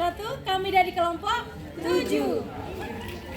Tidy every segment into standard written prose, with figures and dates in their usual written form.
wabarakatuh. Kami dari kelompok 7.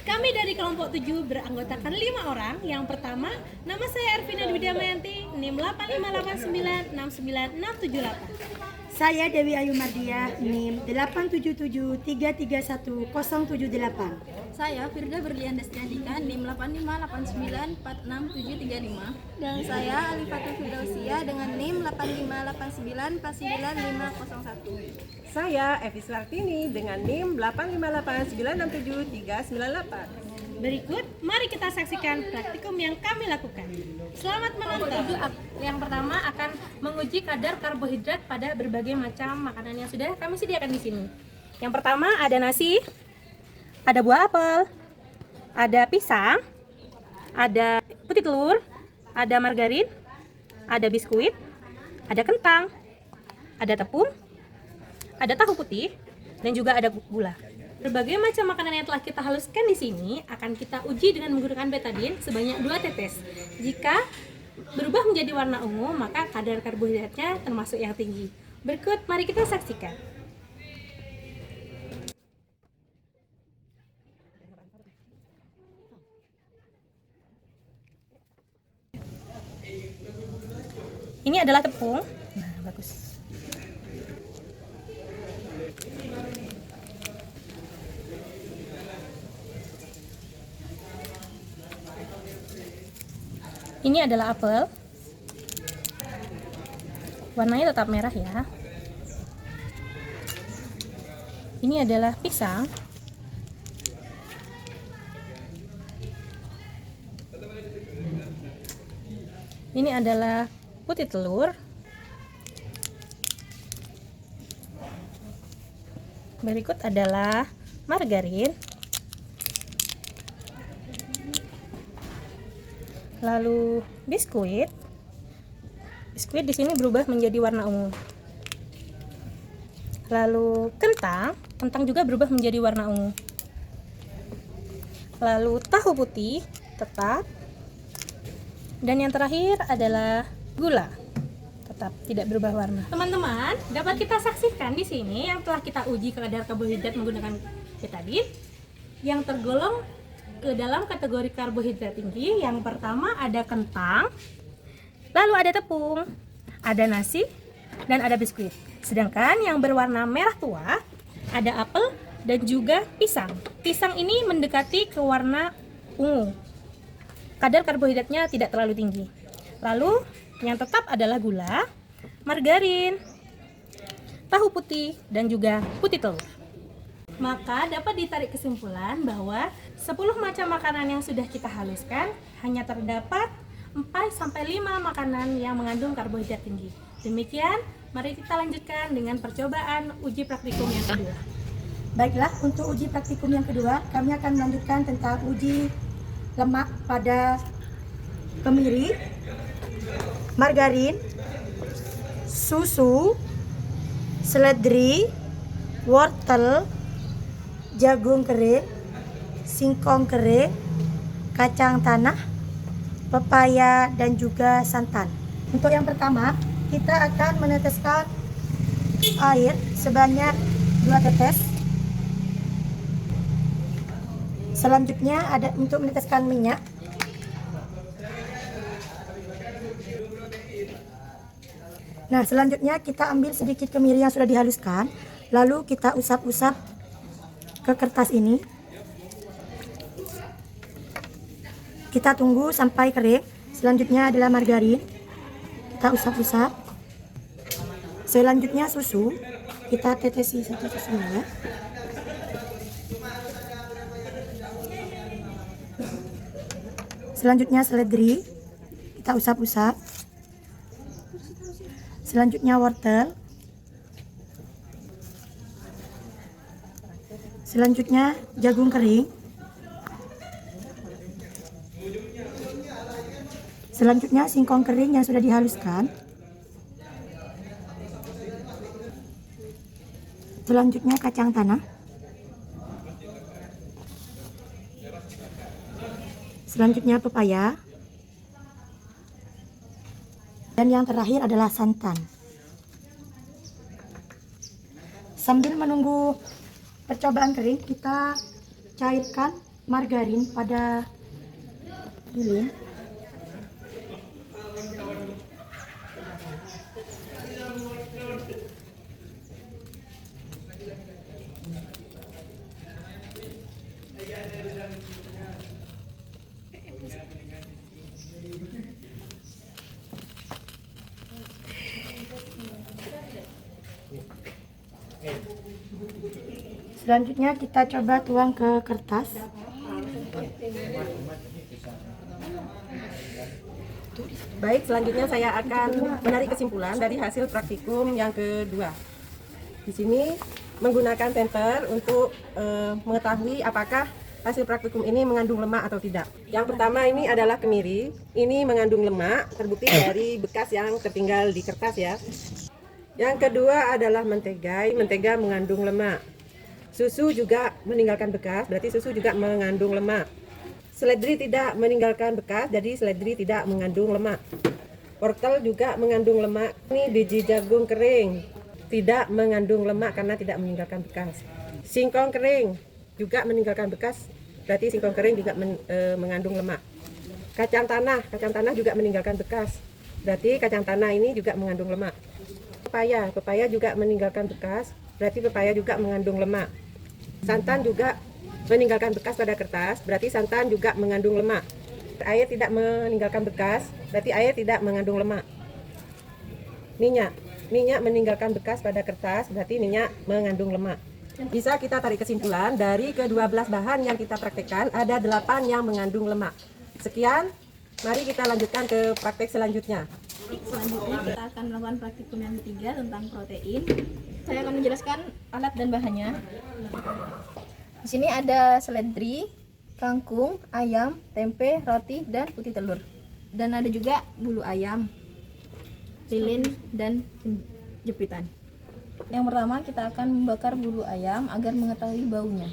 Kami dari kelompok 7 beranggotakan 5 orang. Yang pertama, nama saya Ervina Dwi Damayanti, NIM 858969678. Saya Dewi Ayu Mardiah, NIM 87733310778. Saya Firda Berlian Destiandika, NIM 858946735. Dan saya Alifatul Firdausia dengan NIM 85894949501. Saya Evi Suartini dengan NIM 85896673998. Berikut, mari kita saksikan praktikum yang kami lakukan. Selamat menonton. Yang pertama akan menguji kadar karbohidrat pada berbagai macam makanan yang sudah kami sediakan di sini. Yang pertama ada nasi, ada buah apel, ada pisang, ada putih telur, ada margarin, ada biskuit, ada kentang, ada tepung, ada tahu putih, dan juga ada gula. Berbagai macam makanan yang telah kita haluskan di sini akan kita uji dengan menggunakan betadine sebanyak 2 tetes. Jika berubah menjadi warna ungu, maka kadar karbohidratnya termasuk yang tinggi. Berikut, mari kita saksikan. Ini adalah tepung. Nah, bagus. Ini adalah apel. Warnanya tetap merah ya. Ini adalah pisang. Ini adalah putih telur. Berikut adalah margarin. Lalu biskuit. Biskuit di sini berubah menjadi warna ungu. Lalu kentang juga berubah menjadi warna ungu. Lalu tahu putih tetap. Dan yang terakhir adalah gula. Tetap tidak berubah warna. Teman-teman, dapat kita saksikan di sini yang telah kita uji kadar karbohidrat menggunakan betadine yang tergolong ke dalam kategori karbohidrat tinggi. Yang pertama ada kentang, lalu ada tepung, ada nasi, dan ada biskuit. Sedangkan yang berwarna merah tua ada apel dan juga pisang. Pisang ini mendekati ke warna ungu. Kadar karbohidratnya tidak terlalu tinggi. Lalu yang tetap adalah gula, margarin, tahu putih, dan juga putih telur. Maka dapat ditarik kesimpulan bahwa 10 macam makanan yang sudah kita haluskan hanya terdapat 4-5 makanan yang mengandung karbohidrat tinggi. Demikian, mari kita lanjutkan dengan percobaan uji praktikum yang kedua. Baiklah, untuk uji praktikum yang kedua, kami akan melanjutkan tentang uji lemak pada kemiri, margarin, susu, seledri, wortel, jagung kering, singkong kering, kacang tanah, pepaya, dan juga santan. Untuk yang pertama, kita akan meneteskan air sebanyak 2 tetes. Selanjutnya ada untuk meneteskan minyak. Nah, selanjutnya kita ambil sedikit kemiri yang sudah dihaluskan, lalu kita usap-usap ke kertas ini. Kita tunggu sampai kering. Selanjutnya adalah margarin. Kita usap-usap. Selanjutnya susu. Kita tetesi satu susunya ya. Selanjutnya seledri. Kita usap-usap. Selanjutnya wortel. Selanjutnya jagung kering. Selanjutnya singkong kering yang sudah dihaluskan. Selanjutnya kacang tanah. Selanjutnya pepaya. Dan yang terakhir adalah santan. Sambil menunggu percobaan kering, kita cairkan margarin pada lilin. Selanjutnya kita coba tuang ke kertas. Baik, selanjutnya saya akan menarik kesimpulan dari hasil praktikum yang kedua. Di sini menggunakan temper untuk mengetahui apakah hasil praktikum ini mengandung lemak atau tidak. Yang pertama ini adalah kemiri. Ini mengandung lemak, terbukti dari bekas yang tertinggal di kertas ya. Yang kedua adalah mentega. Mentega mengandung lemak. Susu juga meninggalkan bekas, berarti susu juga mengandung lemak. Seledri tidak meninggalkan bekas, jadi seledri tidak mengandung lemak. Wortel juga mengandung lemak. Ini biji jagung kering, tidak mengandung lemak karena tidak meninggalkan bekas. Singkong kering juga meninggalkan bekas, berarti singkong kering juga mengandung lemak. Kacang tanah juga meninggalkan bekas, berarti kacang tanah ini juga mengandung lemak. Pepaya juga meninggalkan bekas, berarti pepaya juga mengandung lemak. Santan juga meninggalkan bekas pada kertas, berarti santan juga mengandung lemak. Air tidak meninggalkan bekas, berarti air tidak mengandung lemak. Minyak meninggalkan bekas pada kertas, berarti minyak mengandung lemak. Bisa kita tarik kesimpulan dari ke-12 bahan yang kita praktekkan, ada 8 yang mengandung lemak. Sekian, mari kita lanjutkan ke praktek selanjutnya. Selanjutnya kita akan melakukan praktikum yang ketiga tentang protein. Saya akan menjelaskan alat dan bahannya. Di sini ada seledri, kangkung, ayam, tempe, roti, dan putih telur. Dan ada juga bulu ayam, lilin, dan jepitan. Yang pertama kita akan membakar bulu ayam agar mengetahui baunya.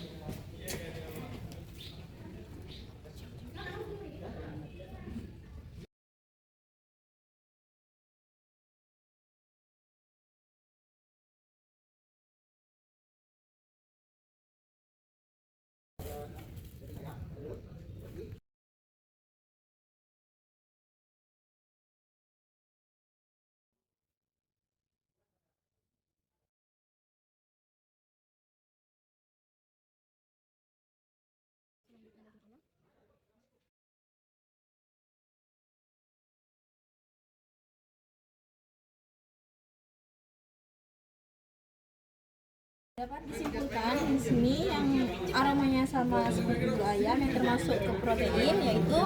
Dapat disimpulkan di sini yang aromanya sama seperti bulu ayam yang termasuk ke protein, yaitu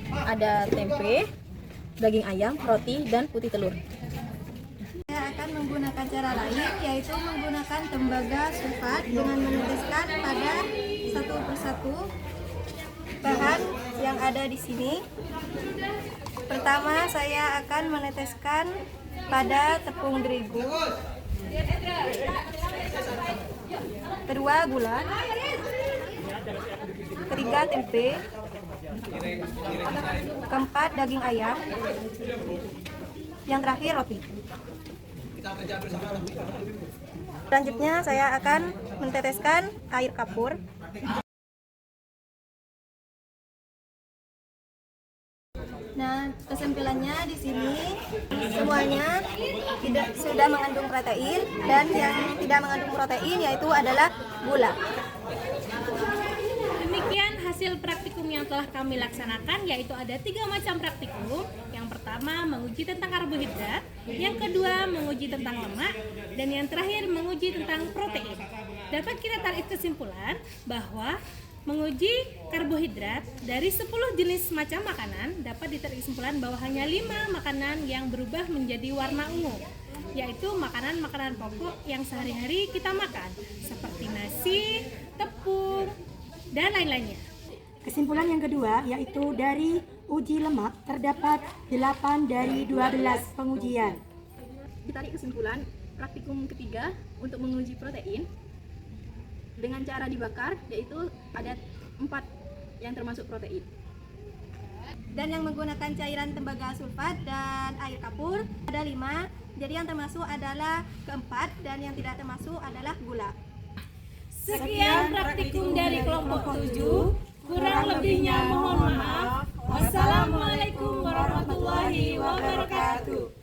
ada tempe, daging ayam, roti, dan putih telur. Saya akan menggunakan cara lain, yaitu menggunakan tembaga sulfat dengan meneteskan pada satu persatu bahan yang ada di sini. Pertama, saya akan meneteskan pada tepung terigu. Kedua, gula. Ketiga, tempe. Keempat, daging ayam. Yang terakhir, roti. Selanjutnya saya akan meneteskan air kapur. Nah, kesimpulannya di sini semuanya sudah mengandung protein, dan yang tidak mengandung protein yaitu adalah gula. Demikian hasil praktikum yang telah kami laksanakan, yaitu ada 3 macam praktikum. Yang pertama menguji tentang karbohidrat, yang kedua menguji tentang lemak, dan yang terakhir menguji tentang protein. Dapat kita tarik kesimpulan bahwa menguji karbohidrat dari 10 jenis macam makanan, dapat ditarik kesimpulan bahwa hanya 5 makanan yang berubah menjadi warna ungu, yaitu makanan-makanan pokok yang sehari-hari kita makan, seperti nasi, tepung, dan lain-lainnya. Kesimpulan yang kedua yaitu dari uji lemak terdapat 8 dari 12 pengujian. Ditarik kesimpulan praktikum ketiga untuk menguji protein dengan cara dibakar, yaitu ada 4 yang termasuk protein. Dan yang menggunakan cairan tembaga sulfat dan air kapur ada 5. Jadi yang termasuk adalah keempat, dan yang tidak termasuk adalah gula. Sekian praktikum dari kelompok 7. Kurang lebihnya mohon maaf. Wassalamualaikum warahmatullahi wabarakatuh.